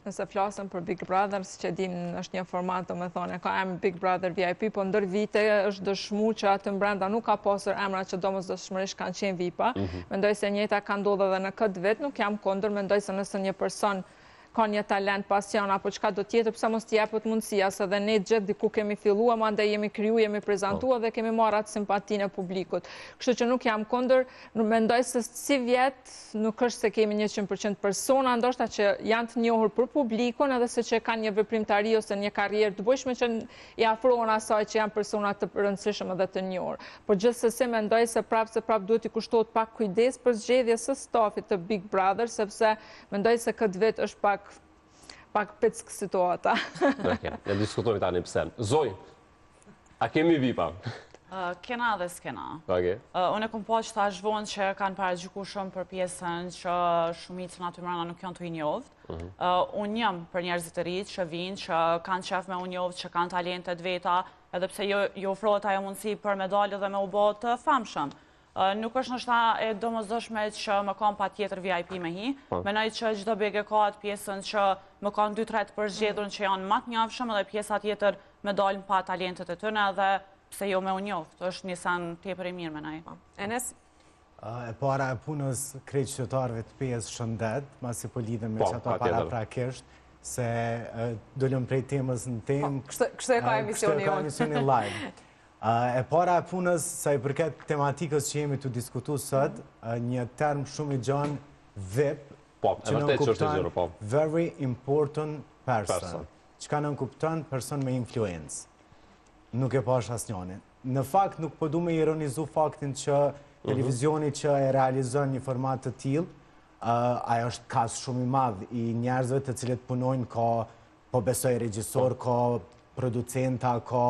Nëse flasëm për Big Brother, si që din është një format, do me thonë, ka emër Big Brother VIP, po ndër vite është dëshmu që atë mbrenda nuk ka pasur emra që domosdoshmërisht kanë qenë VIP-a. Mendoj se njëjta ka ndodhur edhe në këtë vit, nuk jam kundër, mendoj se nëse një person ka një talent, pasion, apo çka do tjetër, pse mos t'i japet mundësia, se dhe ne gjithë diku kemi filluar, mandej jemi kriju, jemi prezantuar dhe kemi marrë atë simpatinë e publikut. Kështu që nuk jam kundër, mendoj se si vjet nuk është se kemi 100% persona, ndoshta që janë të njohur për publikun, edhe se që kanë një veprimtari ose një karrierë të bujshme që i afrohen asaj që janë persona të rëndësishëm edhe të njohur. Por gjithsesi mendoj se prapë duhet i kushtohet pak kujdes për zgjedhjes së stafit të Big Brother, sepse mendoj se këtë vit është pak peck situata. Ne diskutojmë tani pse. Zoj, a kemi VIP-a? Kena dhe s'kena. Unë e kom po që ta zhvonë që kanë paragjykuar shumë për pjesën që shumicën aty mbrana nuk janë të i njoft. Unë jam për njerëzit të rinj që vinë, që kanë qef me u njoft, që kanë talentet veta, edhe pse ju ofrohet ajo mundësi për medalje dhe me u bë të famshëm. Nuk është nështë e domosdoshme që më kam pa tjetër VIP me hi. Menoj që çdo beg e ka atë pjesën që më kam 2-3 të përzgjedhur që janë më të njohshëm edhe pjesa tjetër me dalën pa talentet e tyre edhe pse jo me u njoft. Është një san tepër i mirë menoj. Enes? E para e punës krejt qytetarëve të PS shëndet, masi po lidhem me çato paraprakisht, se dolëm prej temës në temë. Kështu e ka emisioni jonë. Live. E para e punës, sa i përket tematikës që jemi të diskutu sot, një term shumë i gjanë VIP, që në kuptan very important person. Qka në kuptan person me influence. Nuk e pash asnjani. Në fakt nuk po du me ironizu faktin që televizioni që e realizon një format të tillë, ajo është kas shumë i madh i njerëzve të cilët punojnë, ka po besoj regjisor, ka producenta, ka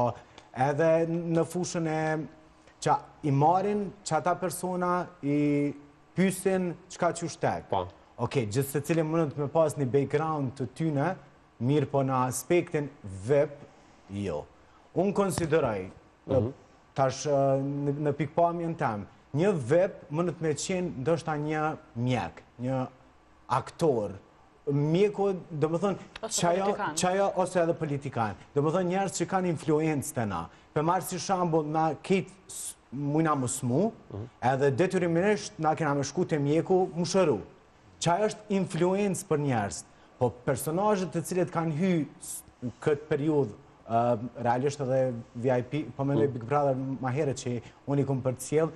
edhe në fushën e që i marrin që ata persona i pysin qka që shtek. Okej, gjithë se cilin mundët me pas një background të tyne, mirë po në aspektin VIP, jo. Unë konsideroj, tash në pikpamjen tem, një VIP mundët me qenë ndoshta një mjek, një aktor, mjeku, do më thonë, qaja ose edhe politikan. Do më thonë njerës që kanë influencë të na. Për marë si shambull, na kitë mujna më smu, edhe detyrimisht na kena me shku të mjeku më shëru. Qaja është influencë për njerës. Po personazhet të cilët kanë hy këtë periud, realisht edhe VIP, po me Big Brother ma herë që unë i kom për të sjell,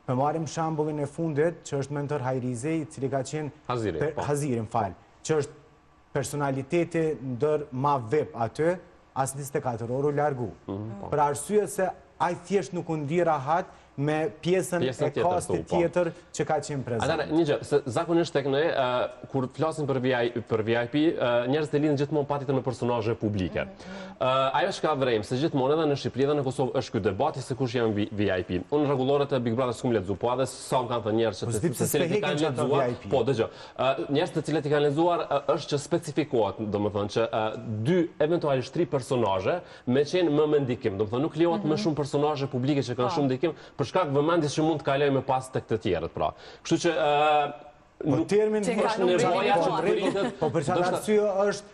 për marim shambullin e fundit, që është mentor Hajrizi, cili ka qenë Hazirin, që është personaliteti ndër ma VIP aty, as 24 orë u largu. Për arsye se aj thjesht nuk undi rahat me pjesën e kastit tjetër që ka qenë prezent. Atare, një gjë, se zakonisht tek ne, kur flasim për VIP, njerëz të lidhin gjithmonë patjetër me personazhe publike. Ajo që vrejmë, se gjithmonë edhe në Shqipëri dhe në Kosovë është ky debati se kush janë VIP. Unë rregullorët e Big Brother s'kum lexuar, po edhe sa më kanë thënë njerëz të cilët i kanë lexuar, po dëgjoj. Njerëz të cilët i kanë lexuar është që specifikohet, domethënë që 2 eventualisht 3 personazhe me qenë më me ndikim, domethënë nuk lejohet më shumë personazhe publike që kanë shumë ndikim, për shkak vëmendjes që mund të kalojë me pas tek të tjerët, pra. Kështu që nuk termin është nevoja që pritet. Po për çfarë arsye është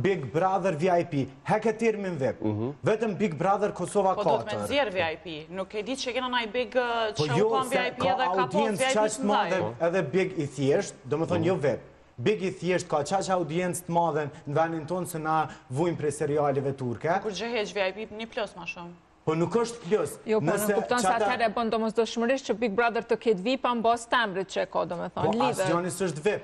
Big Brother VIP? Heke termin VIP. Vetëm Big Brother Kosova 4. Po do të me nxjerr VIP. Nuk e di që kena ndaj Big që u kanë VIP edhe ka po VIP të madhe. Edhe Big i thjesht, domethënë jo VIP. Big i thjesht ka qaq audiencë të madhe në vendin tonë se na vujmë prej serialeve turke. Kur gjëheq VIP një plus më shumë. Po nuk është plus. Jo, po në kupton se atëherë e bën domosdoshmërisht që Big Brother të ketë VIP-a mbas tembrit që e ka, domethënë, lidhe. Po asnjëri s'është VIP.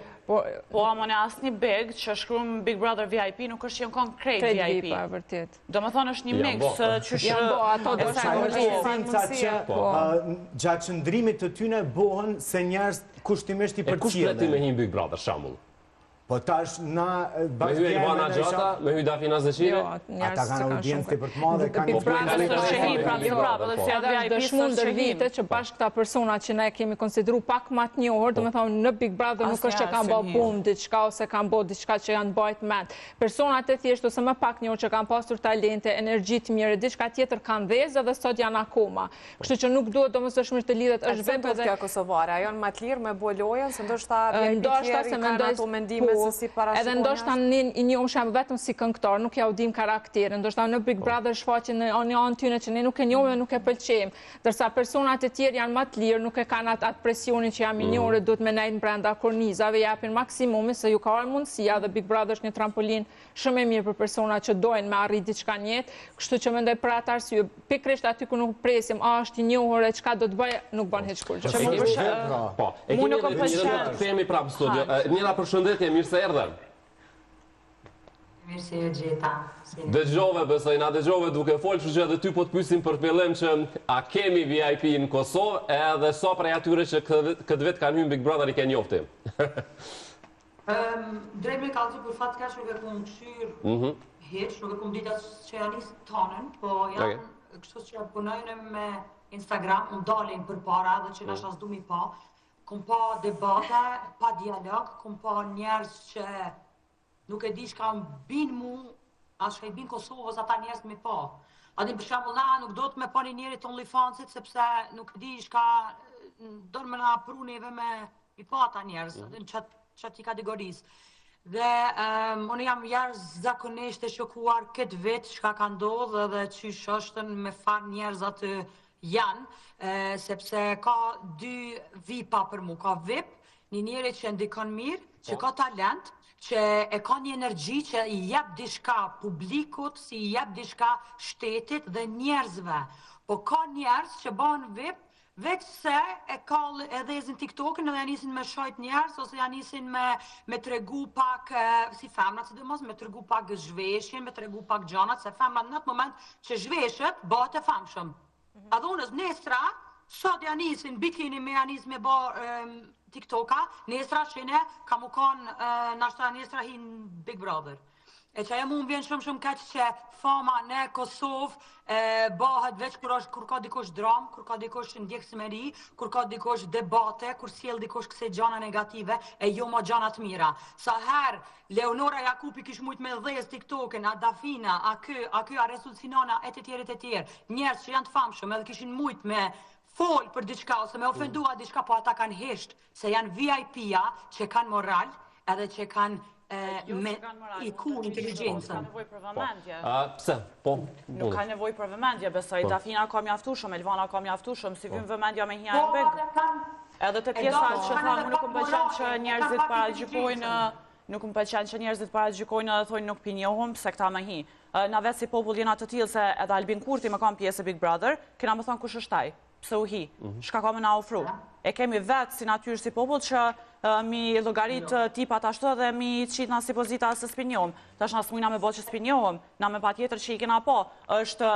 Po amone asnjë beg që shkruan Big Brother VIP nuk është që janë konkret VIP. VIP, vërtet. Domethënë është një mix që janë ato do të thënë gjatë qëndrimit të tyre bëhen se njerëz kushtimisht i përcjellin. Kush pleti me një Big Brother shembull? Po tash na me hy Elvana Gjata, me hy Dafina Zeqiri. Ata kanë audiencë të për të madhe, kanë dëshmuar ndër vite që bashkë këta persona që ne kemi konsideruar pak më të njohur, domethënë në Big Brother nuk është që kanë bërë boom diçka ose kanë bërë diçka që janë bajt mend. Personat e thjeshtë ose më pak njohur që kanë pasur talente, energji të mirë, diçka tjetër kanë dhëzë dhe sot janë akoma. Kështu që nuk duhet domosdoshmërisht të lidhet është vetë kjo kosovare, ajo më të lirë me bolojën, se ndoshta VIP kanë ato mendime edhe ndoshta i njohëm shemë vetëm si këngëtar, nuk ja u dim karakterin, ndoshta në Big Brother shfaqen në anë tyne që ne nuk e njohëm dhe nuk e pëlqejmë, dërsa personat e tjerë janë më të lirë, nuk e kanë atë presionin që jam i njohur, duhet me nejtë brenda kornizave, japin maksimumin se ju ka arë mundësia dhe Big Brother është një trampolin shumë e mirë për persona që dojnë me arrit diçka në jetë, kështu që mendoj për atë arsye, pikërisht aty ku nuk presim, është i njohur e çka do të bëj, nuk bën hiç kurrë. Po, e kemi një themi prapë në studio. Njëra përshëndetje, mirë se erdhen. Mirë se e gjeta. Dëgjove, besoj, na dëgjove duke folë, kështu që edhe ty po të pyesim për fillim që a kemi VIP në Kosovë, edhe sa prej atyre që këtë vetë kanë hyrë Big Brother i ke njofti. Drejt me kallëzë për fatë kash nuk e kom këshyrë hiç, nuk e kom ditë që janë nisë tonën, po janë kështu që punojnë me Instagram, unë dalin për para dhe që nështë asë du mi pa. Kom pa debate, pa dialog, kom pa njerës që nuk e di shka bin mu, as shka i bin Kosovës ata njerës mi pa. Adin për shambull na nuk do të me pa një njerit OnlyFansit, sepse nuk e di shka do në me na prunive me i pa ata njerës, në qatë kategorisë. Dhe unë jam jarë zakonisht e shokuar këtë vetë shka ka ndodhë dhe që shoshtën me farë njerës atë janë, sepse ka dy VIP-a për mu, ka VIP, një njeri që ndikon mirë, që ka talent, që e ka një energji që i jep dishka publikut, si i jep dishka shtetit dhe njerëzve. Po ka njerëz që banë VIP, veç se e ka edhe ezin TikTokin edhe janisin me shojt njerës, ose janisin me tregu pak, si femrat së dëmos, me tregu pak zhveshjen, me tregu pak gjanat, se femrat në atë moment që zhveshet, bëhet e famshëm. Adhonës, nestra, sot janisin bikini me janis me bo TikToka, nestra shine, ka mu konë, nashta nestra hin Big Brother. E që e mu më vjen shumë këtë që fama në Kosovë bëhet veç kur ka dikush dram, kur ka dikush ndjekësmëri, kur ka dikush debate, kur sjell dikush këse gjana negative e jo ma gjana të mira. Sa herë Leonora Jakupi kish mujt me dhez TikTokin, a Dafina, a ky, a Resul Sinona, e të tjerë, njerës që janë të famshëm edhe kishin mujt me fol për diçka ose me ofendua diçka, po ata kanë hesht se janë VIP-a që kanë moral edhe që kanë me iku inteligencën. Nuk ka nevoj për vëmendje. Pse? Po? Nuk ka nevoj për vëmendje, besoj. Dafina ka mjaftushëm, Elvana ka mjaftushëm, si vim vëmendja me hija e bëgë. Edhe të pjesa që thamë, nuk më pëlqen që njerëzit paragjykojnë, nuk më pëlqen që njerëzit paragjykojnë edhe thojnë nuk pinjohëm, pse këta me hi. Na vetë si popull jena të tillë se edhe Albin Kurti më kam pjesë e Big Brother, kena më thonë kush është taj, pse u hi, shka ka me na ofru. E kemi vetë si natyrë si popull që mi logarit tipat ashtu dhe mi qitë nga si pozita së spinjohëm. Tash nga smujna me bo që spinjohëm, na me pa tjetër që i kena po, është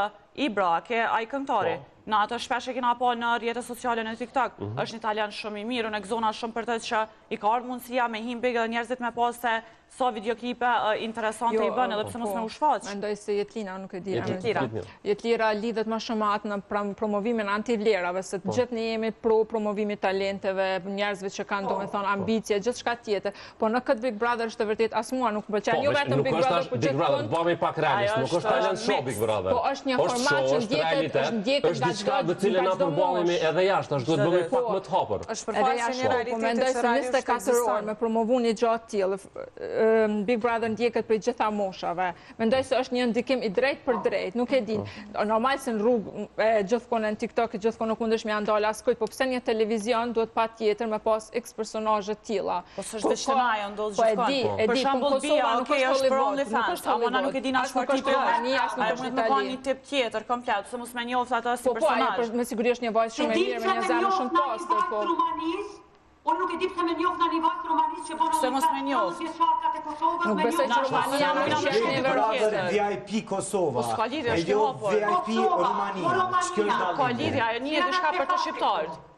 Ibra, a i këngtari. Na atë shpesh e kena po në rjetët sociale në TikTok. është një italian shumë i mirë, në gzona shumë për të që i ka ardhë mundësia me him bigë dhe njerëzit me po se so videoklipe interesante i bënë, edhe pse mos me u shfaq. Mendoj se Jetlina nuk e di. Jetlira lidhet më shumë atë në promovimin antivlerave, se të gjithë ne jemi pro promovimit talenteve, njerëzve që kanë domethënë ambicie, gjithë shka tjetër. Po në këtë Big Brother është të vërtet as mua nuk më pëlqen. Jo vetëm Big Brother, por gjithmonë. Bëhemi pak realist, nuk është talent show Big Brother. Po është një format që ndjeket është diçka të cilën na përballemi edhe jashtë, është duhet bëhemi pak më të hapur. Është përfaqëse një realitet. Po mendoj se 24 orë me promovu një gjatë tillë, Big Brother ndjeket për gjitha moshave. Mendoj se është një ndikim i drejt për drejt, nuk e din. Normal se në rrugë gjithkohë në TikTok, gjithkohë nuk mundesh me ja ndal askujt, po pse një televizion duhet patjetër me pas X personazhe të tilla. Po s'është vetë na ajo ndodh gjithkohë. Për shembull Bia, okay, është për OnlyFans, ama nuk e di na çfarë tipi është. Ai mund të ka një tip tjetër komplet, se mos më njoft ata si personazh. Po, me siguri është një vajzë shumë e mirë me një zemër shumë pastër, po. Unë nuk e di pse më njoft në një vajzë romanistë që bënë... Se mos më njoft. Nuk besoj që Romania nuk është një vërtjetë. VIP Kosova. Po s'ka lidhje, është një hapur. VIP Romania. Ka lidhje, ajo një e diçka për të shqiptarët.